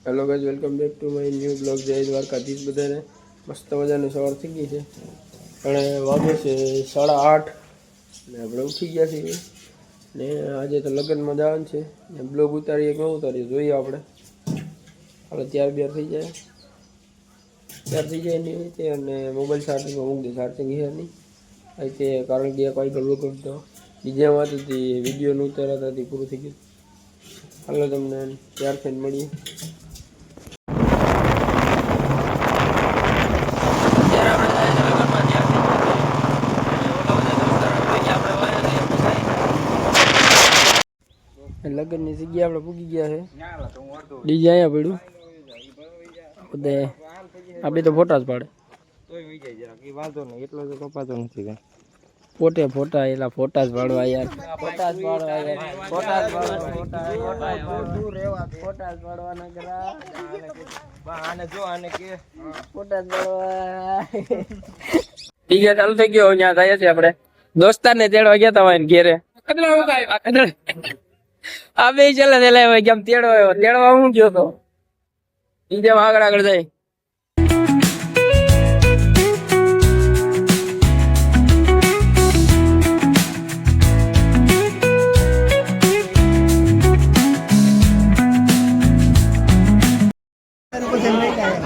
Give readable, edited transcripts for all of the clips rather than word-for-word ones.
Hello guys, welcome back to my new blog. જય દ્વારકાધીશ બધાને. મસ્ત મજાની સવાર થઈ ગઈ છે અને વાગે છે 8:30 ને આપણે ઉઠી ગયા છીએ ને આજે તો લગ્નમાં જવાનું છે ને બ્લોગ ઉતારીએ કે ન ઉતારીએ જોઈએ આપણે. આપણે તૈયાર થઈ જાય એની રીતે અને મોબાઈલ ચાર્જિંગમાં મૂકી દે. ચાર્જિંગ છે નહીં అయితే કારણ કે એક વાગ્યો બ્લોગ હતો ડીજેમાંથી વિડીયો ઉતાર્યા હતા પૂરું થઈ ગયું. હાલો તમને ત્યાર થઈને મળીએ. લગ્નની જગ્યા આપણે પૂગી ગયા છે. ડીજે અહીંયા પડ્યું બધે આપણે તો ફોટા જ પાડે પોતે ફોટા એલા ફોટા જ પાડવા યાર. ફોટા જ પાડવા ફોટા જ પાડવાના કરા ફોટા જ પાડવા. ઠીક છે, ચાલુ થઈ ગયો. ત્યાં જાય છે આપણે દોસ્તારને તેડવા ગયા હતા વાય ઘેરે. આ બે ચાલે તેલા કેમ તેડવા હું ગયો તો ડીજે આગળ જાય.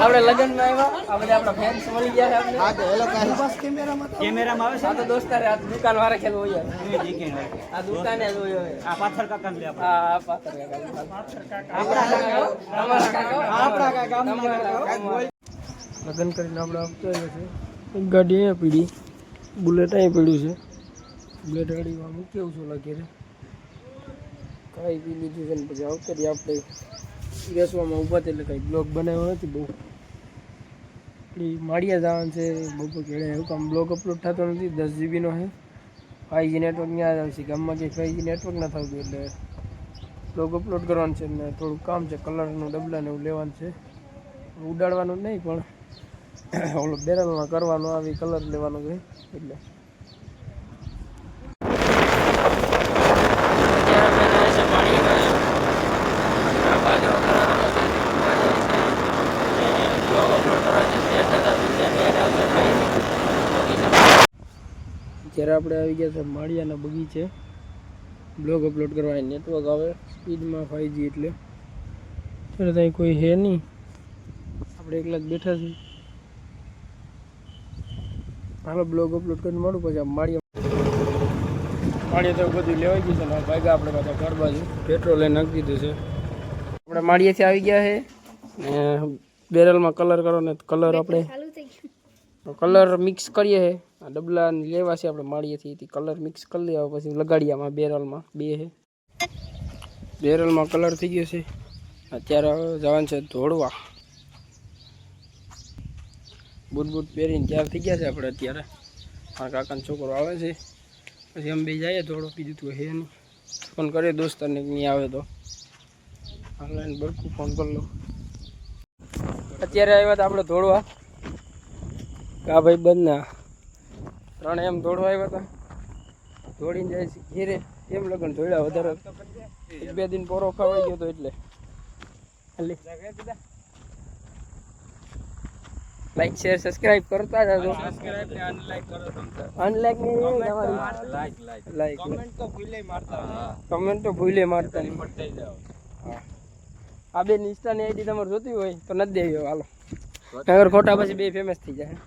આપણે લગન માં આવ્યા આ બધા આપણા ફેન્સ મળી ગયા છે. કેમેરામાં આવે છે. આ તો દોસ્તારે આ દુકાન વાળા ખેલ હોય આ દુકાને જ હોય. આ પાથર કાકા ને આ પાથર કાકા લગન કરીને આપણે આવતો છે. એક ગાડી અહીંયા પીડી, બુલેટ અહીં પડ્યું છે. બુલેટ ગાડીમાં મૂકેવું છું લાગે છે. કાંઈ પી લીધું છે ને પછી આવતો રહી આપણે બેસવામાં ઊભા એટલે કંઈ બ્લોગ બનાવ્યો નથી બહુ. માળિયા જવાનું છે બપોર કેળે. એવું કામ બ્લોગ અપલોડ થતો નથી. 10 GB છે. 5G નેટવર્ક ત્યાં આવશે. ગામમાં કંઈ 5G નેટવર્ક ના થતું એટલે બ્લોગ અપલોડ કરવાનું છે ને થોડુંક કામ છે. કલરનું ડબલાને એવું લેવાનું છે. ઉડાડવાનું નહીં પણ ઓલો બેરલમાં કરવાનું આવી કલર લેવાનો છે એટલે. અત્યારે આપણે આવી ગયા છે માળિયાના બગીચે. બ્લોગ અપલોડ કરવા નેટવર્ક આવે સ્પીડમાં 5G એટલે ત્યારે ત્યાં કોઈ છે નહીં. આપણે એકલા જ બેઠા છીએ. હાલો બ્લોગ અપલોડ કરીને મળું પછી માળિયા તો બધું લેવાઈ ગયું છે ને ભાગ્યા આપણે પાછા ઘર બાજુ પેટ્રોલ લઈને નાખી દીધું છે. આપણે માળિયાથી આવી ગયા છે ને બેરલમાં કલર કરો ને કલર આપણે કલર મિક્સ કરીએ છે. આ ડબલા લેવા છે આપણે માળીએથી કલર મિક્સ કરી લેવા પછી લગાડીયામાં બેરલમાં બે છે. બેરલમાં કલર થઈ ગયો છે. અત્યારે જવાનું છે ધોળવા. બૂટ પહેરીને તૈયાર થઈ ગયા છે આપણે અત્યારે. આ કાકાનો છોકરો આવે છે પછી અમે બે જઈએ ધોળો. કીધું તું હે નહીં ફોન કરીએ દોસ્તારને નહીં આવે તો ઓનલાઈન બરકું ફોન કરી લો. અત્યારે આવ્યા હતા આપણે ધોળવા. કા ભાઈ બંધના 3 એમ દોડવા આવ્યા હતા. દોડીને જાય છે ઘેરે. એમ લગન ધોળ્યા વધારે 1-2 દિન પોરો ખવાઈ ગયો હતો એટલે લાઈક શેર સબસ્ક્રાઇબ કરતા જાજો. અનલાઈક લાઈક કમેન્ટ તો ભૂલે મારતા નહીં. આ બે ઇન્સ્ટાની આઈડી તમારે જોતી હોય તો નથી દેવી. હાલો અગર ખોટા પછી બે ફેમસ થઈ જાય.